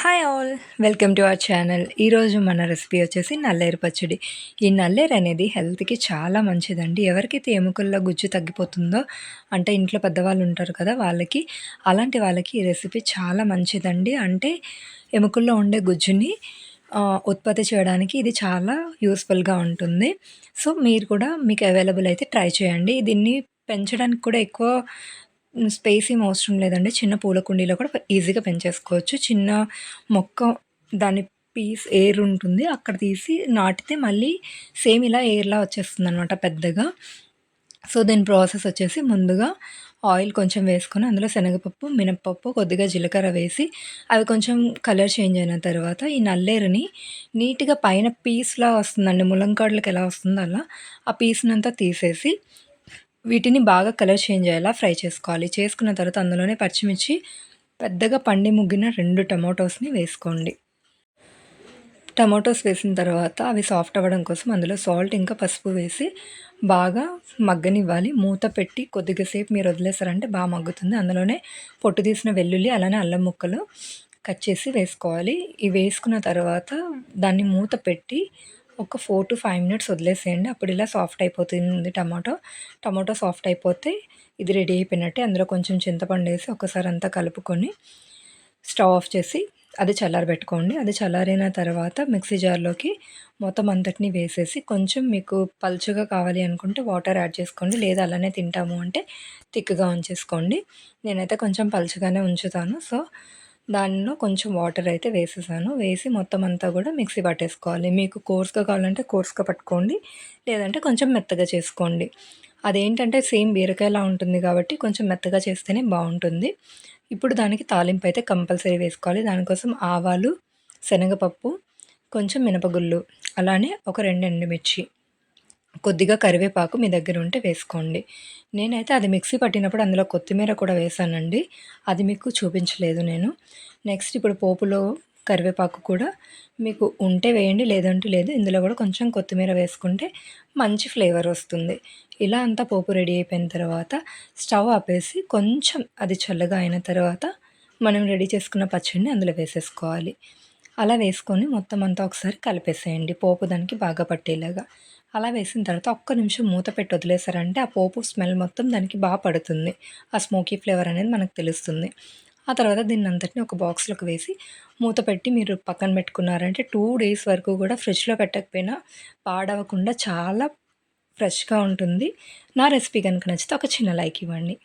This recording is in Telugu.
Hi all! Welcome to our channel. ఈరోజు మన రెసిపీ వచ్చేసి నల్లేరు పచ్చడి. ఈ నల్లేరు అనేది హెల్త్‌కి చాలా మంచిదండి. ఎవరికైతే ఎముకల్లో గుజ్జు తగ్గిపోతుందో అంటే ఇంట్లో పెద్దవాళ్ళు ఉంటారు కదా! వాళ్ళకి, అలాంటి వాళ్ళకి ఈ రెసిపీ చాలా మంచిదండి. అంటే ఎముకల్లో ఉండే గుజ్జుని ఉత్పత్తి చేయడానికి ఇది చాలా యూజ్‌ఫుల్‌గా ఉంటుంది. సో, మీరు కూడా మీకు అవైలబుల్ అయితే ట్రై చేయండి. దీన్ని పెంచడానికి కూడా ఎక్కువ స్పేస్ ఏం అవసరం లేదండి. చిన్న పూల కుండీలో కూడా ఈజీగా పెంచేసుకోవచ్చు. చిన్న మొక్క దాని ఎయిర్ ఉంటుంది. అక్కడ తీసి నాటితే మళ్ళీ సేమ్ ఇలా ఎయిర్‌లా వచ్చేస్తుందనమాట పెద్దగా. సో, దీని ప్రాసెస్ వచ్చేసి ముందుగా ఆయిల్ కొంచెం వేసుకొని అందులో శనగపప్పు, మినపప్పు, కొద్దిగా జీలకర్ర వేసి అవి కొంచెం కలర్ చేంజ్ అయిన తర్వాత ఈ నల్లేరుని నీట్‌గా పైన పీస్‌లా వస్తుందండి. ములంకాడలకి ఎలా వస్తుందో అలా ఆ పీస్‌నంతా తీసేసి వీటిని బాగా కలర్ చేంజ్ అయ్యేలా ఫ్రై చేసుకోవాలి. చేసుకున్న తర్వాత అందులోనే పచ్చిమిర్చి, పెద్దగా పండి ముగ్గిన 2 టమాటోస్‌ని వేసుకోండి. టమాటోస్ వేసిన తర్వాత అవి సాఫ్ట్ అవ్వడం కోసం అందులో సాల్ట్ ఇంకా పసుపు వేసి బాగా మగ్గనివ్వాలి. మూత పెట్టి కొద్దిగా సేపు మీరు వదిలేసారంటే మగ్గుతుంది. అందులోనే పొట్టు తీసిన వెల్లుల్లి, అలానే అల్లం ముక్కలు కట్ చేసి వేసుకోవాలి. ఇవి వేసుకున్న తర్వాత దాన్ని మూత పెట్టి ఒక 4-5 మినిట్స్ వదిలేసేయండి. అప్పుడు ఇలా సాఫ్ట్ అయిపోతుంది టమాటో. టమాటో సాఫ్ట్ అయిపోతే ఇది రెడీ అయిపోయినట్టే. అందులో కొంచెం చింతపండు వేసి ఒకసారి అంతా కలుపుకొని స్టవ్ ఆఫ్ చేసి అది చల్లారబెట్టుకోండి. అది చల్లారిన తర్వాత మిక్సీ జార్‌లోకి మొత్తం అంతటిని వేసేసి కొంచెం మీకు పల్చగా కావాలి అనుకుంటే వాటర్ యాడ్ చేసుకోండి. లేదా అలానే తింటాము అంటే థిక్‌గా ఉంచేసుకోండి. నేనైతే కొంచెం పల్చగానే ఉంచుతాను. సో, దానిలో కొంచెం వాటర్ అయితే వేసేసాను. వేసి మొత్తం అంతా కూడా మిక్సీ పట్టేసుకోవాలి. మీకు కోర్స్‌గా కావాలంటే కోర్స్‌గా పట్టుకోండి. లేదంటే కొంచెం మెత్తగా చేసుకోండి. అదేంటంటే సేమ్ బీరకాయలా ఉంటుంది కాబట్టి కొంచెం మెత్తగా చేస్తేనే బావుంటుంది. ఇప్పుడు దానికి తాలింపు అయితే కంపల్సరీ వేసుకోవాలి. దానికోసం ఆవాలు, శనగపప్పు, కొంచెం మినపగుళ్ళు, అలానే ఒక 2 ఎండుమిర్చి, కొద్దిగా కరివేపాకు మీ దగ్గర ఉంటే వేసుకోండి. నేనైతే అది మిక్సీ పట్టినప్పుడు అందులో కొత్తిమీర కూడా వేశానండి. అది మీకు చూపించలేదు నేను. నెక్స్ట్ ఇప్పుడు పోపులో కరివేపాకు కూడా మీకు ఉంటే వేయండి, లేదంటే లేదు. ఇందులో కూడా కొంచెం కొత్తిమీర వేసుకుంటే మంచి ఫ్లేవర్ వస్తుంది. ఇలా అంతా పోపు రెడీ అయిపోయిన తర్వాత స్టవ్ ఆపేసి కొంచెం అది చల్లగా అయిన తర్వాత మనం రెడీ చేసుకున్న పచ్చడిని అందులో వేసేసుకోవాలి. అలా వేసుకొని మొత్తం అంతా ఒకసారి కలిపేసేయండి. పోపు దానికి బాగా పట్టేలాగా. అలా వేసిన తర్వాత ఒక్క నిమిషం మూత పెట్టి వదిలేసారంటే ఆ పోపు స్మెల్ మొత్తం దానికి పడుతుంది. ఆ స్మోకీ ఫ్లేవర్ అనేది మనకు తెలుస్తుంది. ఆ తర్వాత దీన్నంతటిని ఒక బాక్స్‌లోకి వేసి మూత పెట్టి మీరు పక్కన పెట్టుకున్నారంటే 2 డేస్ వరకు కూడా ఫ్రిడ్జ్‌లో పెట్టకపోయినా పాడవకుండా చాలా ఫ్రెష్‌గా ఉంటుంది. నా రెసిపీ గనుక నచ్చితే ఒక చిన్న లైక్ ఇవ్వండి.